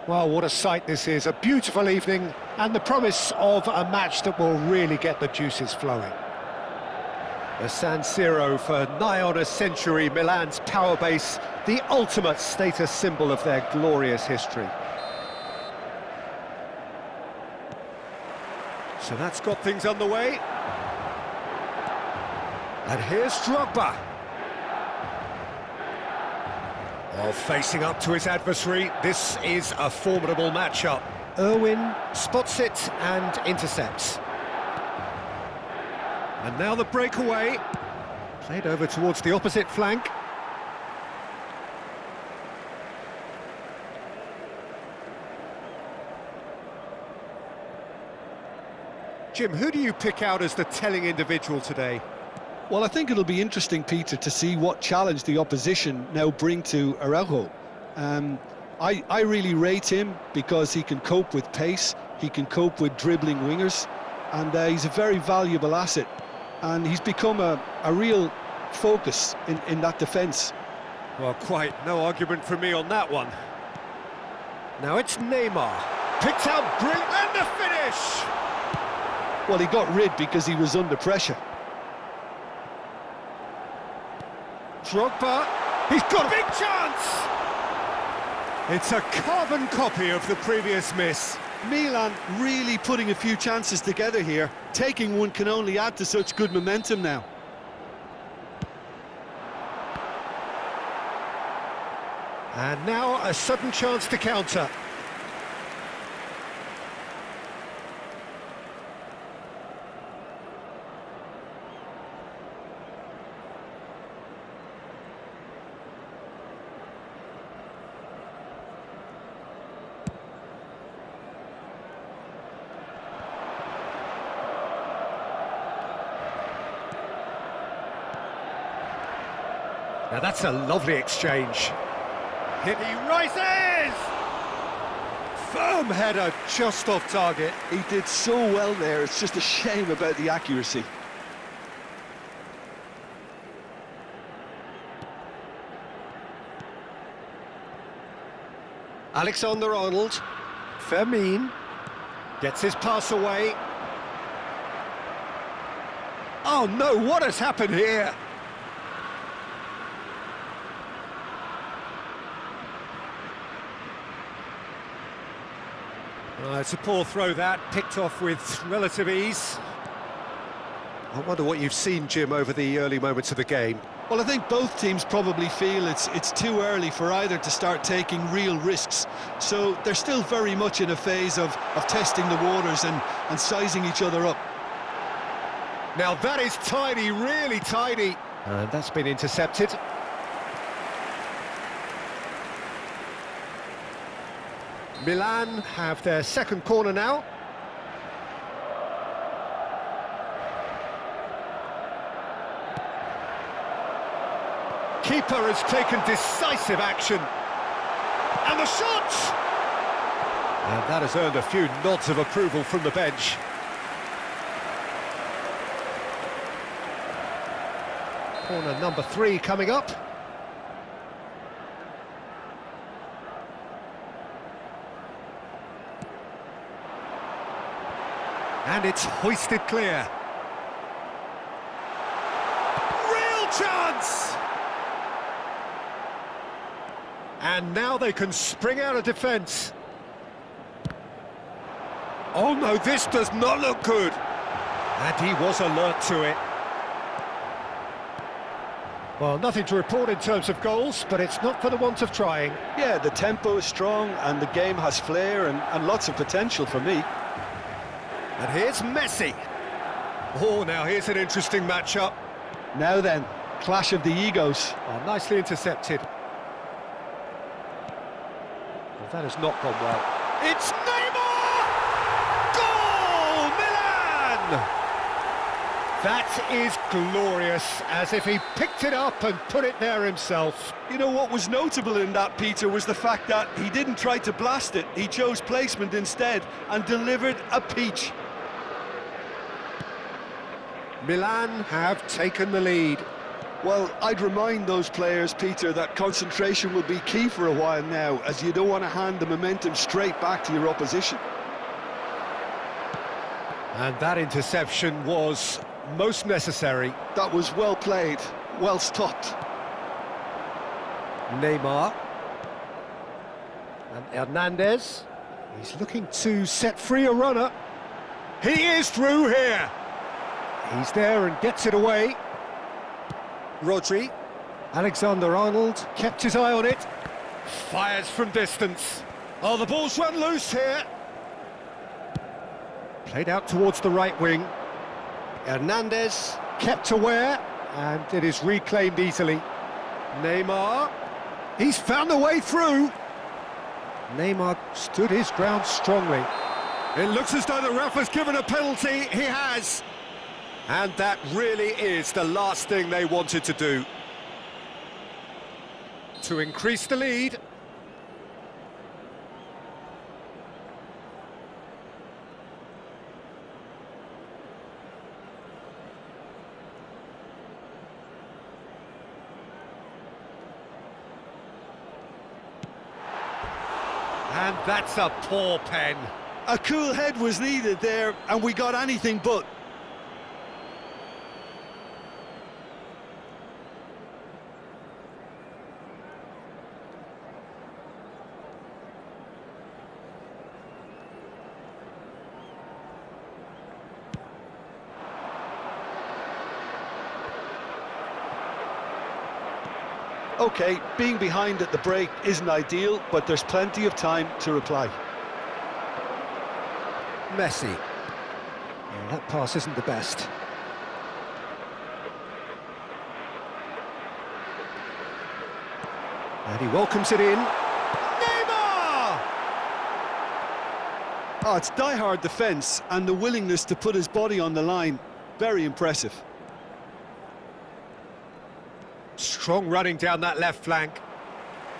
Well, what a sight this is, a beautiful evening, and the promise of a match that will really get the juices flowing. The San Siro for nigh on a century, Milan's power base, the ultimate status symbol of their glorious history. So that's got things underway. And here's Drogba. Well, facing up to his adversary, this is a formidable matchup. Irwin spots it and intercepts. And now the breakaway. Played over towards the opposite flank. Jim, who do you pick out as the telling individual today? Well, I think it'll be interesting, Peter, to see what challenge the opposition now bring to Araujo. I really rate him because he can cope with pace, he can cope with dribbling wingers, and he's a very valuable asset. And he's become a real focus in that defence. Well, quite no argument from me on that one. Now it's Neymar. Picked out brilliant, and the finish! Well, he got rid because he was under pressure. Drogba, he's got a big chance! It's a carbon copy of the previous miss. Milan really putting a few chances together here. Taking one can only add to such good momentum now. And now a sudden chance to counter. Now that's a lovely exchange. Here he rises! Firm header, just off target. He did so well there, it's just a shame about the accuracy. Alexander-Arnold. Fermin. Gets his pass away. Oh no, what has happened here? It's a poor throw that, picked off with relative ease. I wonder what you've seen, Jim, over the early moments of the game. Well, I think both teams probably feel it's too early for either to start taking real risks. So they're still very much in a phase of testing the waters and sizing each other up. Now that is tidy, really tidy. And that's been intercepted. Milan have their second corner now. Keeper has taken decisive action. And the shot! And that has earned a few nods of approval from the bench. Corner number 3 coming up. And it's hoisted clear. Real chance! And now they can spring out of defence. Oh no, this does not look good. And he was alert to it. Well, nothing to report in terms of goals, but it's not for the want of trying. Yeah, the tempo is strong and the game has flair and lots of potential for me. And here's Messi. Oh, now here's an interesting matchup. Now then, clash of the egos. Oh, nicely intercepted. Well, that has not gone well. It's Neymar! Goal, Milan! That is glorious, as if he picked it up and put it there himself. You know, what was notable in that, Peter, was the fact that he didn't try to blast it. He chose placement instead and delivered a peach. Milan have taken the lead. Well, I'd remind those players, Peter, that concentration will be key for a while now, as you don't want to hand the momentum straight back to your opposition. And that interception was most necessary. That was well played, well stopped. Neymar. And Hernandez. He's looking to set free a runner. He is through here. He's there and gets it away. Rodri. Alexander-Arnold kept his eye on it. Fires from distance. Oh, the ball's run loose here. Played out towards the right wing. Hernandez kept aware, and it is reclaimed easily. Neymar. He's found a way through. Neymar stood his ground strongly. It looks as though the ref has given a penalty. He has. And that really is the last thing they wanted to do. To increase the lead. And that's a poor pen. A cool head was needed there, and we got anything but. OK, being behind at the break isn't ideal, but there's plenty of time to reply. Messi. Yeah, that pass isn't the best. And he welcomes it in. Neymar! Oh, it's die-hard defence, and the willingness to put his body on the line. Very impressive. Strong running down that left flank.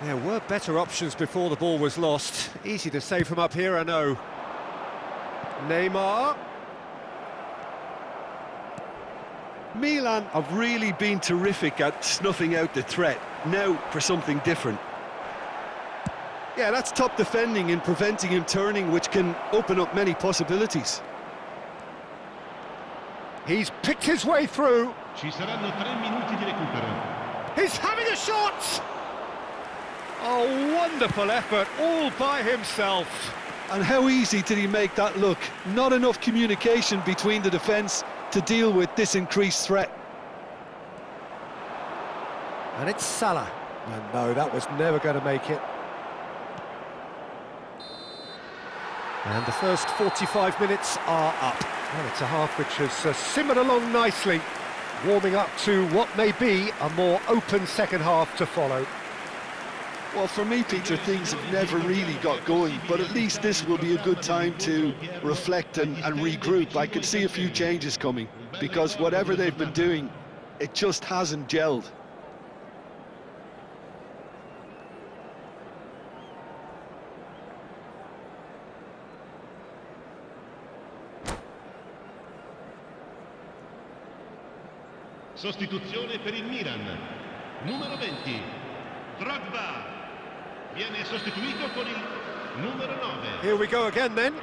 There were better options before the ball was lost. Easy to save from up here, I know. Neymar. Milan have really been terrific at snuffing out the threat. Now for something different. Yeah, that's top defending and preventing him turning, which can open up many possibilities. He's picked his way through. Ci saranno 3 minuti di recupero. He's having a shot! A wonderful effort, all by himself. And how easy did he make that look? Not enough communication between the defence to deal with this increased threat. And it's Salah. And no, that was never going to make it. And the first 45 minutes are up. Well, it's a half which has simmered along nicely, warming up to what may be a more open second half to follow. Well, for me, Peter, things have never really got going, but at least this will be a good time to reflect and regroup. I could see a few changes coming, because whatever they've been doing, it just hasn't gelled. Sostituzione per il Milan. Numero 20, Drogba. Viene sostituito con il numero 9. Here we go again then.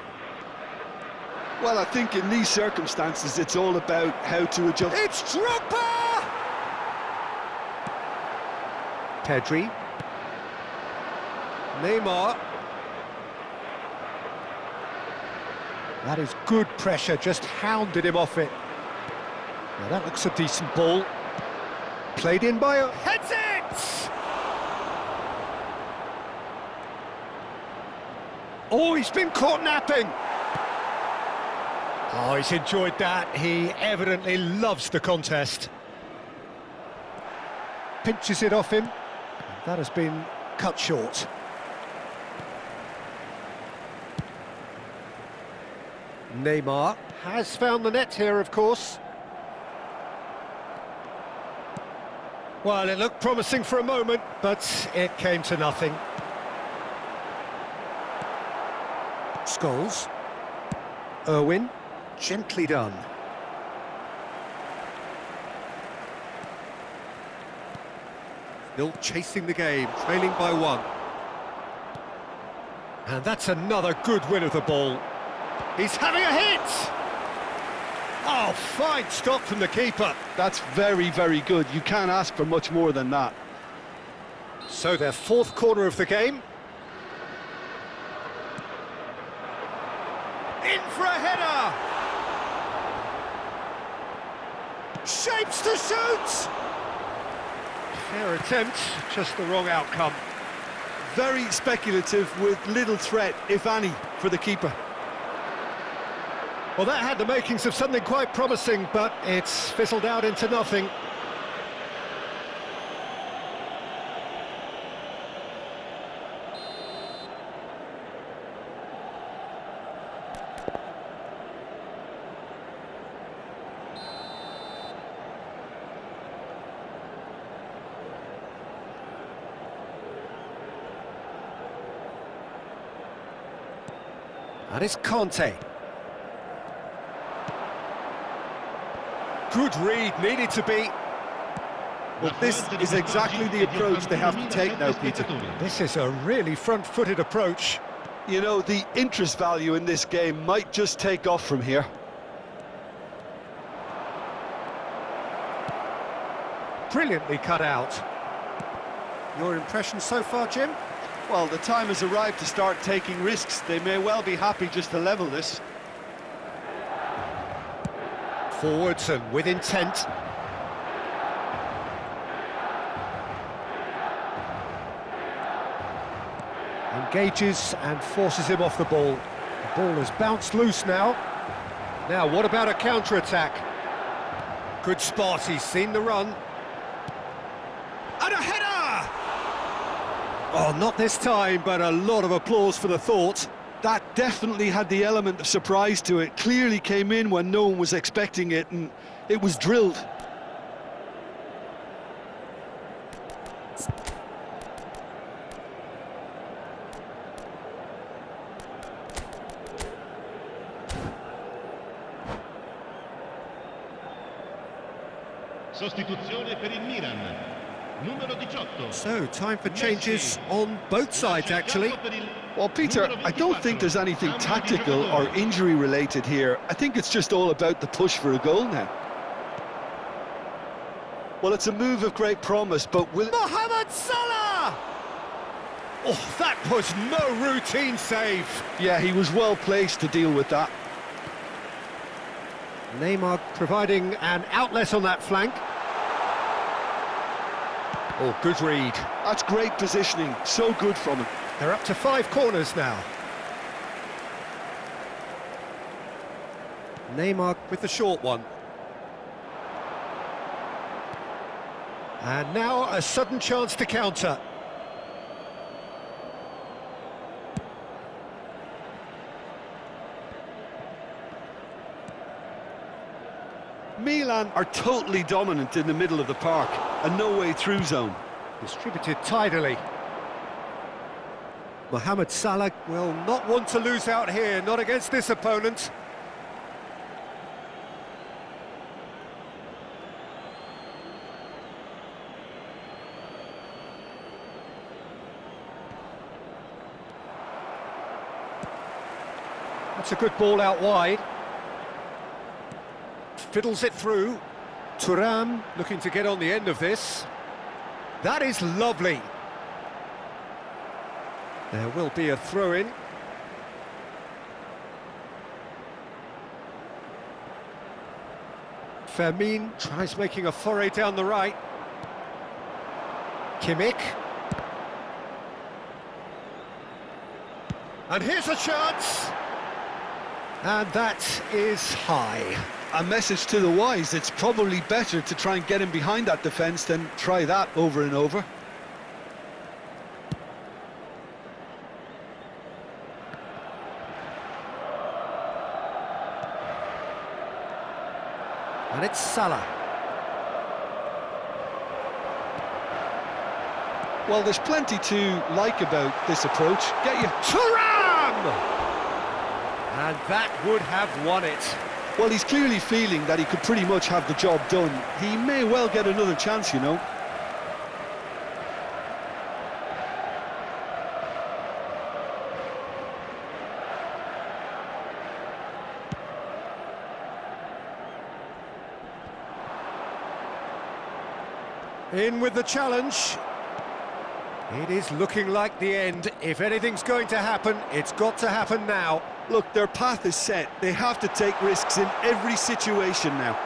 Well, I think in these circumstances, it's all about how to adjust. It's Drogba! Pedri. Neymar. That is good pressure, just hounded him off it. Now that looks a decent ball. Played in by... Heads it! Oh, he's been caught napping. Oh, he's enjoyed that. He evidently loves the contest. Pinches it off him. That has been cut short. Neymar has found the net here, of course. Well, it looked promising for a moment, but it came to nothing. Scholes. Irwin. Gently done. Still chasing the game, trailing by 1. And that's another good win of the ball. He's having a hit! Oh, fine stop from the keeper. That's very, very good. You can't ask for much more than that. So their 4th corner of the game. In for a header! Shapes to shoot! Fair attempt, just the wrong outcome. Very speculative with little threat, if any, for the keeper. Well, that had the makings of something quite promising, but it's fizzled out into nothing. And it's Conte. Good read, needed to be. Well, this is exactly the approach they have to take now, Peter. This is a really front-footed approach. You know, the interest value in this game might just take off from here. Brilliantly cut out. Your impression so far, Jim? Well, the time has arrived to start taking risks. They may well be happy just to level this. Forwards and with intent. Engages and forces him off the ball. The ball has bounced loose now. Now, what about a counter-attack? Good spot, he's seen the run. And a header! Oh, not this time, but a lot of applause for the thought. That definitely had the element of surprise to it. Clearly came in when no one was expecting it, and it was drilled. Sostituzione per il Milan. Numero 18. So, time for changes on both sides, actually. Well, Peter, I don't think there's anything tactical or injury-related here. I think it's just all about the push for a goal now. Well, it's a move of great promise, but will... Mohamed Salah! Oh, that was no routine save. Yeah, he was well placed to deal with that. Neymar providing an outlet on that flank. Oh, good read. That's great positioning, so good from him. They're up to 5 corners now. Neymar with the short one. And now a sudden chance to counter. Milan are totally dominant in the middle of the park, a no-way through zone. Distributed tidily. Mohamed Salah will not want to lose out here, not against this opponent. That's a good ball out wide. Fiddles it through. Thuram looking to get on the end of this. That is lovely. There will be a throw-in. Fermin tries making a foray down the right. Kimmich. And here's a chance. And that is high. A message to the wise, it's probably better to try and get him behind that defence than try that over and over. And it's Salah. Well, there's plenty to like about this approach. Get you... Thuram! And that would have won it. Well, he's clearly feeling that he could pretty much have the job done. He may well get another chance, you know. In with the challenge. It is looking like the end. If anything's going to happen, it's got to happen now. Look, their path is set. They have to take risks in every situation now.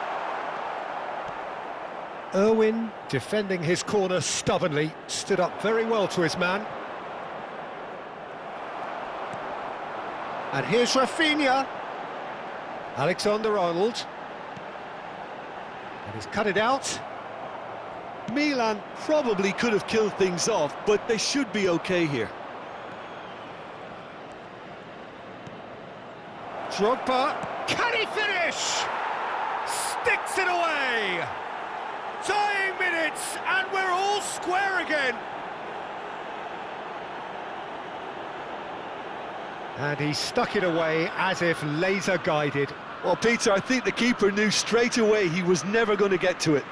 Irwin, defending his corner stubbornly, stood up very well to his man. And here's Rafinha. Alexander-Arnold. And he's cut it out. Milan probably could have killed things off, but they should be okay here. Drogba, can he finish? Sticks it away! Dying minutes, and we're all square again! And he stuck it away as if laser-guided. Well, Peter, I think the keeper knew straight away he was never going to get to it.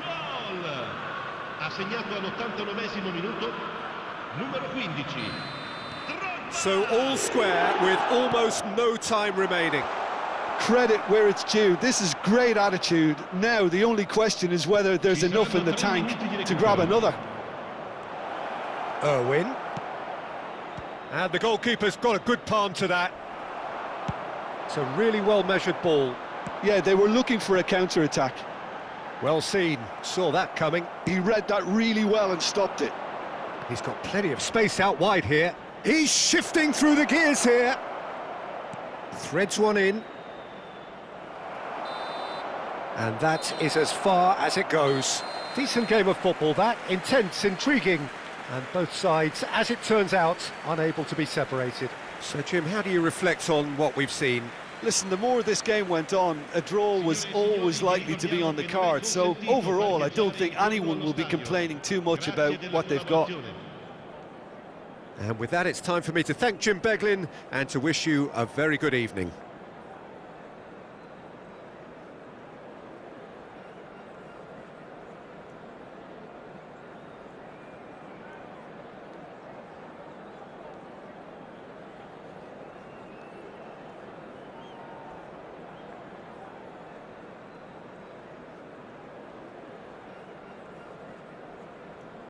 Gol! Ha segnato all'89esimo minuto, numero 15. So all square with almost no time remaining. Credit where it's due. This is great attitude. Now, the only question is whether there's enough in the tank to grab another. Irwin. And the goalkeeper's got a good palm to that. It's a really well-measured ball. Yeah, they were looking for a counter-attack. Well seen, saw that coming. He read that really well and stopped it. He's got plenty of space out wide here. He's shifting through the gears here. Threads one in. And that is as far as it goes. Decent game of football, that. Intense, intriguing. And both sides, as it turns out, unable to be separated. So, Jim, how do you reflect on what we've seen? Listen, the more this game went on, a draw was always likely to be on the card. So, overall, I don't think anyone will be complaining too much about what they've got. And with that, it's time for me to thank Jim Beglin and to wish you a very good evening.